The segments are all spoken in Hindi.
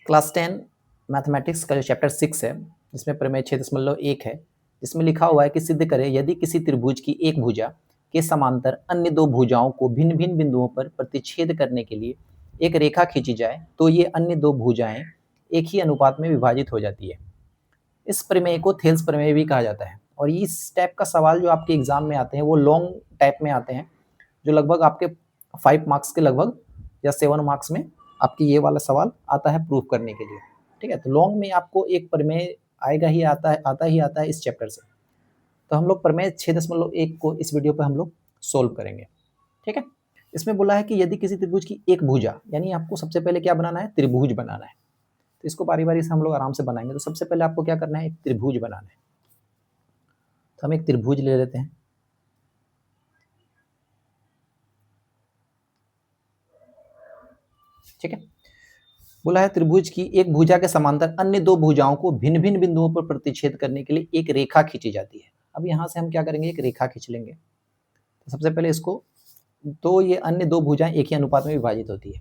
क्लास 10 मैथमेटिक्स का जो चैप्टर 6 है, जिसमें प्रमेय 6.1 है, जिसमें लिखा हुआ है कि सिद्ध करें यदि किसी त्रिभुज की एक भुजा के समांतर अन्य दो भुजाओं को भिन्न भिन्न बिंदुओं पर प्रतिच्छेद करने के लिए एक रेखा खींची जाए तो ये अन्य दो भुजाएं एक ही अनुपात में विभाजित हो जाती है। इस प्रमेय को थेल्स प्रमेय भी कहा जाता है। और इस टाइप का सवाल जो आपके एग्जाम में आते हैं वो लॉन्ग टाइप में आते हैं, जो लगभग आपके 5 मार्क्स के लगभग या 7 मार्क्स में आपकी ये वाला सवाल आता है प्रूफ करने के लिए। ठीक है, तो लॉन्ग में आपको एक प्रमेय आएगा ही आता है इस चैप्टर से। तो हम लोग प्रमेय 6.1 को इस वीडियो पे हम लोग सोल्व करेंगे। ठीक है, इसमें बोला है कि यदि किसी त्रिभुज की एक भुजा, यानी आपको सबसे पहले क्या बनाना है, त्रिभुज बनाना है। तो इसको बारी बारी से हम लोग आराम से बनाएंगे। तो सबसे पहले आपको क्या करना है, एक त्रिभुज बनाना है। तो हम एक त्रिभुज ले लेते हैं। ठीक है, बोला है त्रिभुज की एक भुजा के समांतर अन्य दो भुजाओं को भिन्न भिन्न बिंदुओं पर प्रतिच्छेद करने के लिए एक रेखा खींची जाती है। अब यहाँ से हम क्या करेंगे, एक रेखा खींच लेंगे। तो सबसे पहले इसको, तो ये अन्य दो भुजाएं एक ही अनुपात में विभाजित होती है।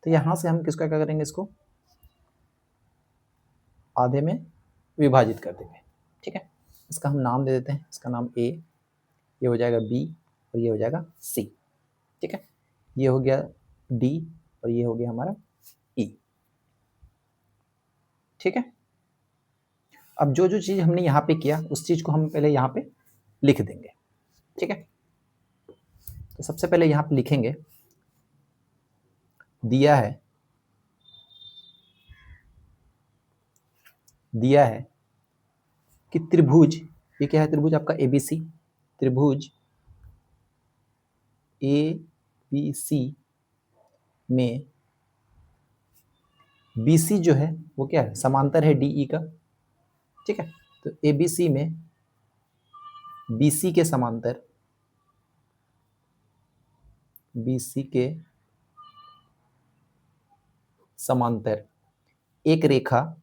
तो यहाँ से हम किसका क्या करेंगे, इसको आधे में विभाजित कर देंगे। ठीक है, इसका हम नाम दे देते हैं। इसका नाम ए, ये हो जाएगा बी और ये हो जाएगा सी। ठीक है, ये हो गया डी और ये हो गया हमारा ई। ठीक है, अब जो जो चीज़ हमने यहाँ पे किया उस चीज़ को हम पहले यहाँ पे लिख देंगे। ठीक है, तो सबसे पहले यहाँ पे लिखेंगे, दिया है कि त्रिभुज, ये क्या है, त्रिभुज आपका एबीसी, त्रिभुज एबीसी में बीसी जो है वो क्या है, समांतर है डीई का। ठीक है, तो एबीसी में बीसी के समांतर, बीसी के समांतर एक रेखा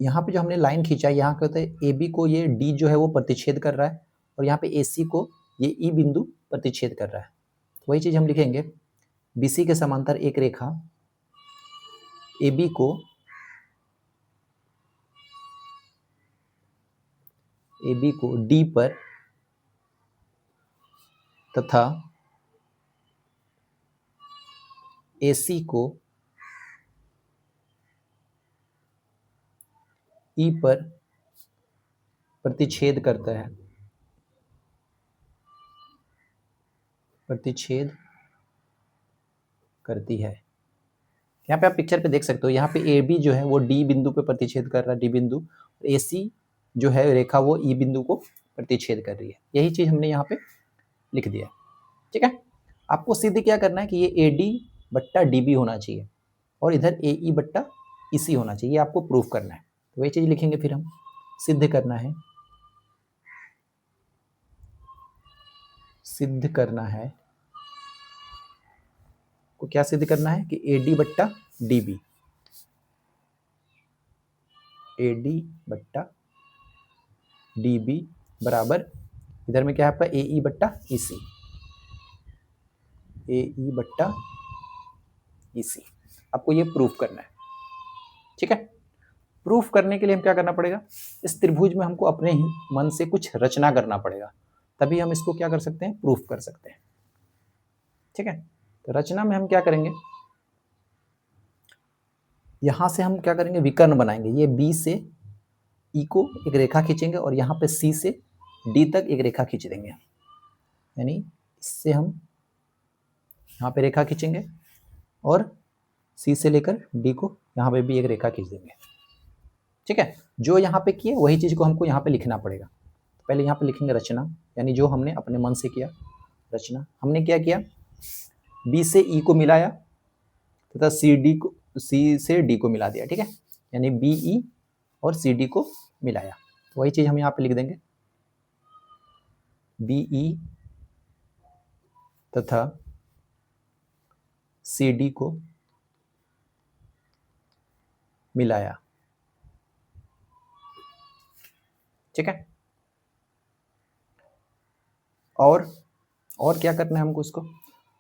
यहाँ पे जो हमने लाइन खींचा है, यहाँ कहते हैं ए बी को ये डी जो है वो प्रतिच्छेद कर रहा है और यहाँ पे ए सी को ये ई बिंदु प्रतिच्छेद कर रहा है। तो वही चीज़ हम लिखेंगे, बी सी के समांतर एक रेखा ए बी को डी पर तथा ए सी को ई पर प्रतिच्छेद करता है, प्रतिच्छेद करती है। यहाँ पे आप पिक्चर पे देख सकते हो, यहाँ पे ए बी जो है वो डी बिंदु पे प्रतिच्छेद कर रहा है, डी बिंदु, ए सी जो है रेखा वो ई बिंदु को प्रतिच्छेद कर रही है। यही चीज़ हमने यहाँ पे लिख दिया। ठीक है, आपको सिद्ध क्या करना है कि ये ए डी बट्टा डी बी होना चाहिए और इधर ए ई बट्टा ई सी होना चाहिए, आपको प्रूफ करना है। तो वही चीज़ लिखेंगे, फिर हम सिद्ध करना है, सिद्ध करना है, को क्या सिद्ध करना है कि ए डी बट्टा डी बी, ए डी बट्टा डी बी बराबर, इधर में क्या है आपका ए ई बट्टा ई सी, ए ई बट्टा ई सी। आपको ये प्रूफ करना है। ठीक है, प्रूफ करने के लिए हम क्या करना पड़ेगा, इस त्रिभुज में हमको अपने ही मन से कुछ रचना करना पड़ेगा, तभी हम इसको क्या कर सकते हैं, प्रूफ कर सकते हैं। ठीक है, तो रचना में हम क्या करेंगे, यहां से हम क्या करेंगे, विकर्ण बनाएंगे। ये बी से ई को एक रेखा खींचेंगे और यहाँ पे सी से डी तक एक रेखा खींच देंगे। यानी इससे हम यहाँ पे रेखा खींचेंगे और सी से लेकर डी को यहाँ पे भी एक रेखा खींच देंगे। ठीक है, जो यहाँ पे किए वही चीज़ को हमको यहाँ पे लिखना पड़ेगा। तो पहले यहाँ पे लिखेंगे रचना, यानी जो हमने अपने मन से किया रचना। हमने क्या किया, बी से ई को मिलाया तथा सी से डी को मिला दिया। ठीक है, यानी बी ई और सी डी को मिलाया। तो वही चीज़ हम यहाँ पे लिख देंगे, बी ई तथा सी डी को मिलाया। ठीक है। और क्या करना है हमको इसको,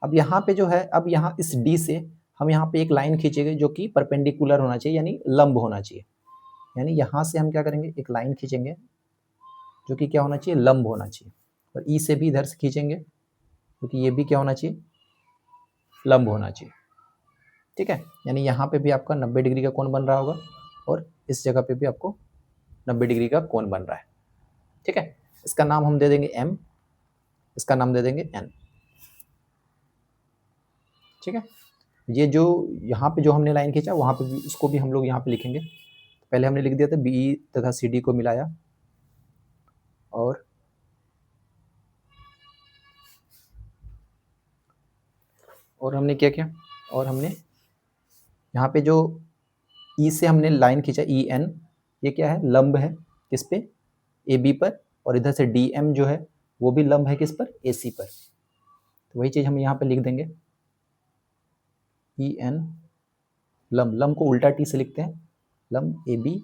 अब यहाँ पे जो है, अब यहाँ इस डी से हम यहाँ पे एक लाइन खींचेंगे जो कि परपेंडिकुलर होना चाहिए, यानी लंब होना चाहिए। यानी यहाँ से हम क्या करेंगे, एक लाइन खींचेंगे जो कि क्या होना चाहिए, लंब होना चाहिए। और ई से भी इधर से खींचेंगे क्योंकि ये भी क्या होना चाहिए, लंब होना चाहिए। ठीक है, यानी यहाँ पे भी आपका 90 डिग्री का कोण बन रहा होगा और इस जगह पे भी आपको 90 डिग्री का कोण बन रहा है। ठीक है, इसका नाम हम दे देंगे m, इसका नाम दे देंगे n। ठीक है, ये जो यहाँ पे जो हमने लाइन खींचा वहाँ पे भी उसको भी हम लोग यहाँ पे लिखेंगे। पहले हमने लिख दिया था बी तथा सी डी को मिलाया और हमने क्या किया, और हमने यहाँ पे जो ई से हमने लाइन खींचा ई एन, ये क्या है, लंब है किस पे, ए बी पर, और इधर से डी एम जो है वो भी लंब है किस पर, ए सी पर। तो वही चीज़ हम यहाँ पे लिख देंगे, ई एन लंब, लंब को उल्टा टी से लिखते हैं, लंब ए बी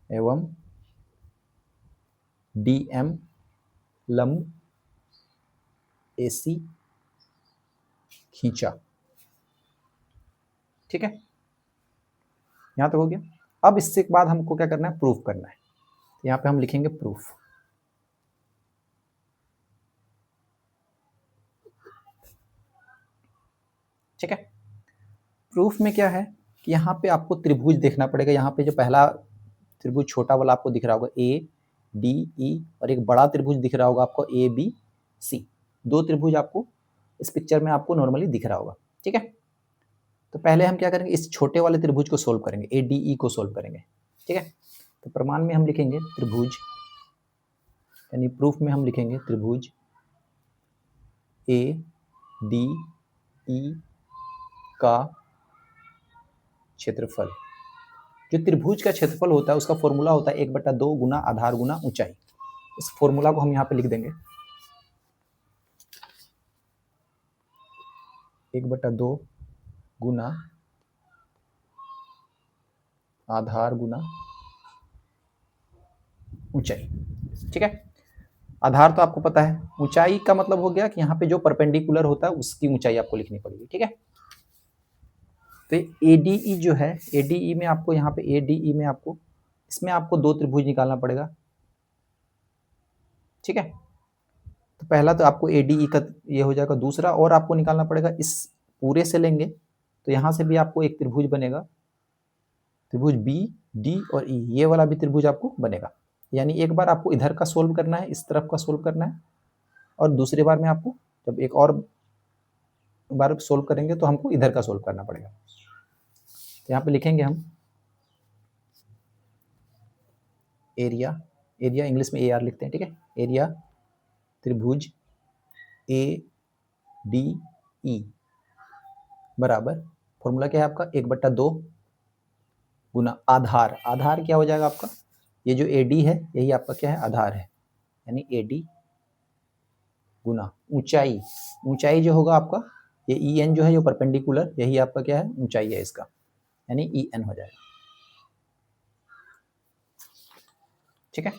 एवं डी एम लंब ए सी खींचा। ठीक है, यहाँ तक हो गया। अब इससे के बाद हमको क्या करना है, प्रूफ करना है। तो यहाँ पे हम लिखेंगे प्रूफ। ठीक है, प्रूफ में क्या है कि यहाँ पे आपको त्रिभुज देखना पड़ेगा। यहाँ पे जो पहला त्रिभुज छोटा वाला आपको दिख रहा होगा ए डी ई, और एक बड़ा त्रिभुज दिख रहा होगा आपको ए बी सी। दो त्रिभुज आपको इस पिक्चर में आपको नॉर्मली दिख रहा होगा। ठीक है, तो पहले हम क्या करेंगे, इस छोटे वाले त्रिभुज को सोल्व करेंगे, ए डी ई को सोल्व करेंगे। ठीक है, तो प्रमाण में हम लिखेंगे त्रिभुज, यानी प्रूफ में हम लिखेंगे त्रिभुज ए डी ई का क्षेत्रफल। जो त्रिभुज का क्षेत्रफल होता है उसका फॉर्मूला होता है 1/2 गुना आधार गुना ऊंचाई। इस फॉर्मूला को हम यहाँ पे लिख देंगे, 1/2 गुना आधार गुना ऊंचाई। ठीक है, आधार तो आपको पता है, ऊंचाई का मतलब हो गया कि यहाँ पे जो परपेंडिकुलर होता है उसकी ऊंचाई आपको लिखनी पड़ेगी। ठीक है, तो एडीई जो है, एडीई में आपको यहाँ पे एडीई में आपको इसमें आपको दो त्रिभुज निकालना पड़ेगा। ठीक है, तो पहला तो आपको एडीई का ये हो जाएगा, दूसरा और आपको निकालना पड़ेगा, इस पूरे से लेंगे तो यहाँ से भी आपको एक त्रिभुज बनेगा, त्रिभुज बी डी और ई, ये वाला भी त्रिभुज आपको बनेगा। यानी एक बार आपको इधर का सोल्व करना है, इस तरफ का सोल्व करना है, और दूसरी बार में आपको जब एक और बार सोल्व करेंगे तो हमको इधर का सोल्व करना पड़ेगा। तो यहाँ पे लिखेंगे हम एरिया, एरिया इंग्लिश में ए आर लिखते हैं। ठीक है, एरिया त्रिभुज ए डी ई बराबर, फॉर्मूला क्या है आपका, 1/2 गुना आधार। आधार क्या हो जाएगा आपका, ये जो ए डी है यही आपका क्या है, आधार है, यानी ए डी गुना ऊंचाई। ऊंचाई जो होगा आपका, ये ई एन जो है, जो परपेंडिकुलर, यही आपका क्या है, ऊंचाई है इसका, यानी ई एन हो जाएगा। ठीक है,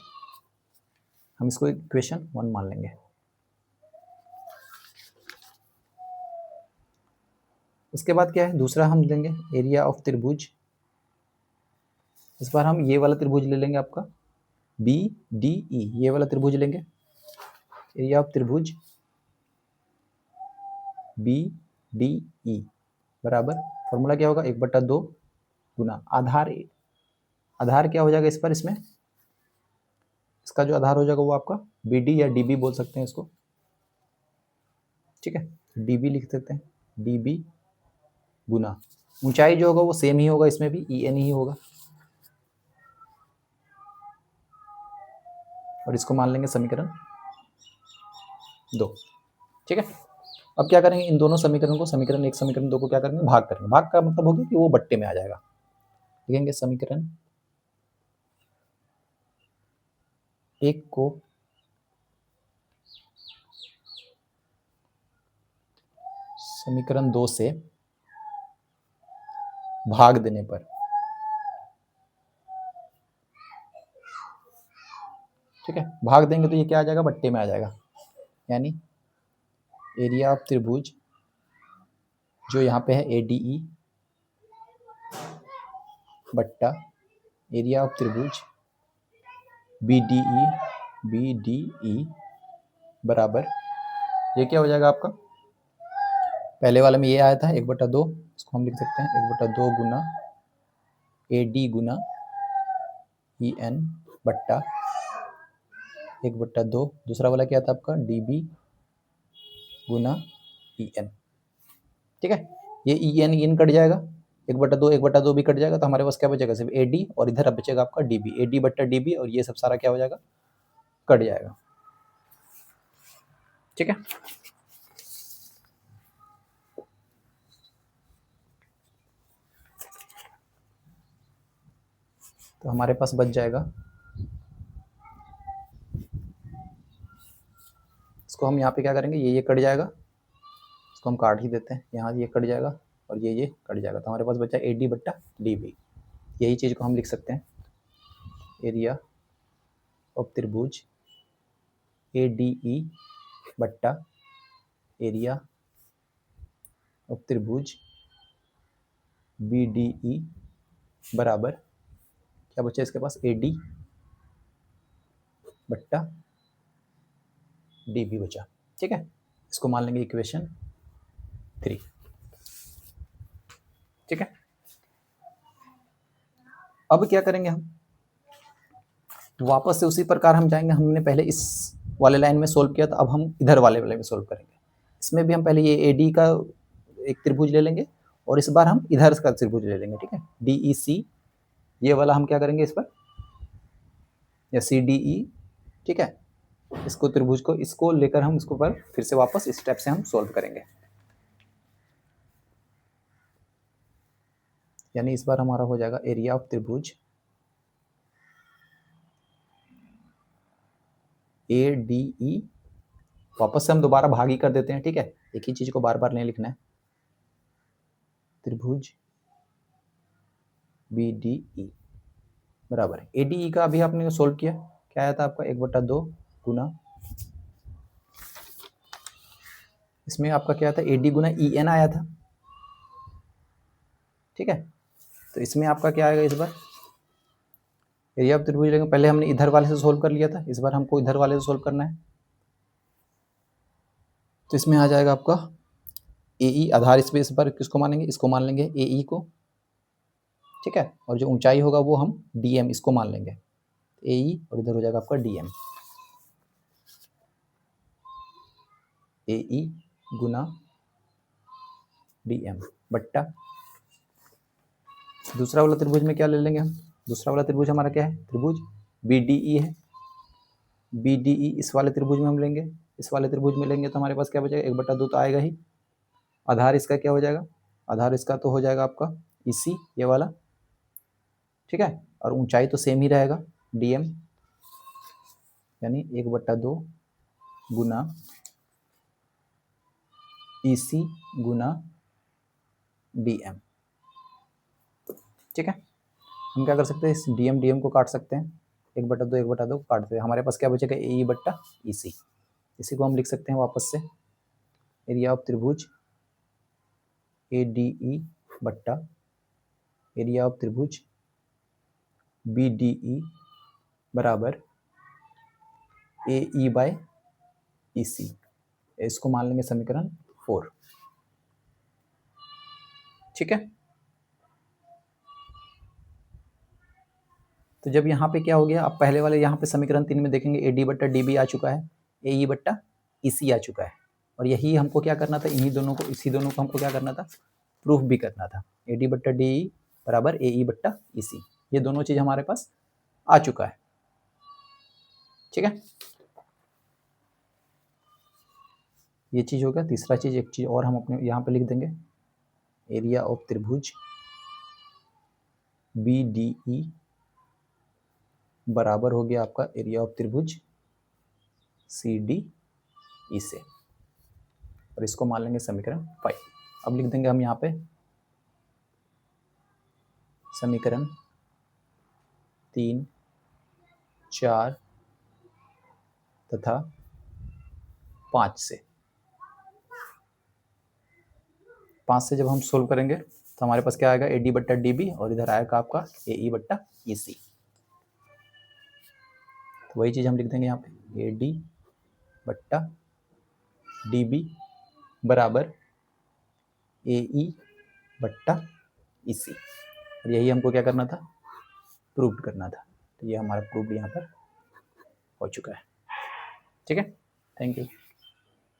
हम इसको इक्वेशन 1 मान लेंगे। उसके बाद क्या है, दूसरा हम लेंगे एरिया ऑफ त्रिभुज। इस बार हम ये वाला त्रिभुज ले लेंगे आपका बी डी ई, ये वाला त्रिभुज लेंगे, एरिया ऑफ त्रिभुज बी डी ई बराबर, फॉर्मूला क्या होगा, 1/2 गुना आधार। आधार क्या हो जाएगा इस पर, इसमें इसका जो आधार हो जाएगा वो आपका बी डी या डी बी बोल सकते हैं इसको। ठीक है, डी बी लिख सकते हैं, डी बी गुना ऊंचाई जो होगा वो सेम ही होगा, इसमें भी ई एन ही होगा, और इसको मान लेंगे समीकरण 2। ठीक है, अब क्या करेंगे, इन दोनों समीकरण को, समीकरण 1 समीकरण 2 को क्या करेंगे, भाग करेंगे। भाग का मतलब हो गया कि वो बट्टे में आ जाएगा। लिखेंगे समीकरण 1 को समीकरण 2 से भाग देने पर ठीक है, भाग देंगे तो ये क्या आ जाएगा, बट्टे में आ जाएगा, यानी एरिया ऑफ त्रिभुज जो यहाँ पे है ADE बट्टा एरिया ऑफ त्रिभुज BDE बराबर, ये क्या हो जाएगा आपका, पहले वाले में ये आया था 1/2, इसको हम लिख सकते हैं 1/2 गुना AD गुना EN बट्टा 1/2, दूसरा वाला क्या था आपका DB गुना EN। ठीक है, ये EN कट जाएगा, 1/2 भी कट जाएगा, तो हमारे पास क्या बचेगा, सिर्फ AD और इधर अब बचेगा आपका DB, AD बट्टा DB, और ये सब सारा क्या हो जाएगा, कट जाएगा। ठीक है, तो हमारे पास बच जाएगा, इसको हम यहाँ पे क्या करेंगे, ये कट जाएगा, इसको हम काट ही देते हैं, यहाँ ये कट जाएगा और ये कट जाएगा, तो हमारे पास बचा AD बट्टा DB। यही चीज़ को हम लिख सकते हैं एरिया ऑफ त्रिभुज ADE बट्टा एरिया ऑफ त्रिभुज BDE बराबर, क्या बचा इसके पास, AD बट्टा DB बचा। ठीक है, इसको मान लेंगे इक्वेशन 3। ठीक है, अब क्या करेंगे हम, वापस से उसी प्रकार हम जाएंगे, हमने पहले इस वाले लाइन में सोल्व किया था, अब हम इधर वाले में सोल्व करेंगे। इसमें भी हम पहले ये AD का एक त्रिभुज ले लेंगे और इस बार हम इधर का त्रिभुज ले लेंगे। ठीक है, DEC ये वाला हम क्या करेंगे इस पर, या CDE। ठीक है, इसको त्रिभुज को, इसको लेकर हम इसको पर फिर से वापस इस स्टेप से हम सोल्व करेंगे, यानी इस बार हमारा हो जाएगा एरिया ऑफ त्रिभुज ADE, वापस से हम दोबारा भागी कर देते हैं। ठीक है, एक ही चीज को बार बार नहीं लिखना है, त्रिभुज BDE बराबर ADE का अभी आपने सोल्व किया, क्या आया था आपका 1/2 गुना, इसमें आपका क्या था, AD गुना EN आया था। ठीक है, तो इसमें आपका क्या आएगा, इस बार एरिया ऑफ त्रिभुज लेंगे, पहले हमने इधर वाले से सोल्व कर लिया था, इस बार हमको इधर वाले से सोल्व करना है, तो इसमें आ जाएगा आपका AE आधार, इस पे इस बार किसको मानेंगे, इसको मान लेंगे AE को। ठीक है, और जो ऊंचाई होगा वो हम DM इसको मान लेंगे, AE और इधर हो जाएगा आपका DM, AE गुना DM बट्टा, दूसरा वाला त्रिभुज में क्या ले लेंगे हम, दूसरा वाला त्रिभुज हमारा क्या है, त्रिभुज BDE है, BDE इस वाले त्रिभुज में हम लेंगे, इस वाले त्रिभुज में लेंगे तो हमारे पास क्या बचेगा, 1/2 तो आएगा ही, आधार इसका क्या हो जाएगा, आधार इसका तो हो जाएगा आपका EC ये वाला। ठीक है, और ऊंचाई तो सेम ही रहेगा DM, यानी 1/2 गुना EC गुना DM। ठीक है, हम क्या कर सकते हैं, इस DM को काट सकते हैं, 1/2 को काटते हैं, हमारे पास क्या बचेगा, AE बट्टा EC, इसी को हम लिख सकते हैं वापस से एरिया ऑफ त्रिभुज ADE बट्टा एरिया ऑफ त्रिभुज BDE बराबर AE बाय EC, इसको मान लेंगे समीकरण 4। ठीक है, तो जब यहाँ पे क्या हो गया, अब पहले वाले यहाँ पे समीकरण 3 में देखेंगे AD बट्टा DB आ चुका है, AE बट्टा EC आ चुका है, और यही हमको क्या करना था, इन्हीं दोनों को, इसी दोनों को हमको क्या करना था, प्रूफ भी करना था, AD बट्टा DE बराबर AE बट्टा EC, ये दोनों चीज हमारे पास आ चुका है। ठीक है, ये चीज हो गया, तीसरा चीज, एक चीज और हम अपने यहाँ पे लिख देंगे, एरिया ऑफ त्रिभुज BDE बराबर हो गया आपका एरिया ऑफ त्रिभुज CDE से, और इसको मान लेंगे समीकरण 5। अब लिख देंगे हम यहाँ पे समीकरण 3, 4 तथा 5 से। 5 से जब हम सोल्व करेंगे तो हमारे पास क्या आएगा, ए डी बट्टा डी बी, और इधर आएगा आपका ए ई बट्टा ई सी। तो वही चीज़ हम लिख देंगे यहाँ पे, ए डी बट्टा डी बी बराबर ए ई बट्टा ई सी। और यही हमको क्या करना था, प्रूव करना था। तो ये हमारा प्रूफ यहाँ पर हो चुका है। ठीक है, थैंक यू।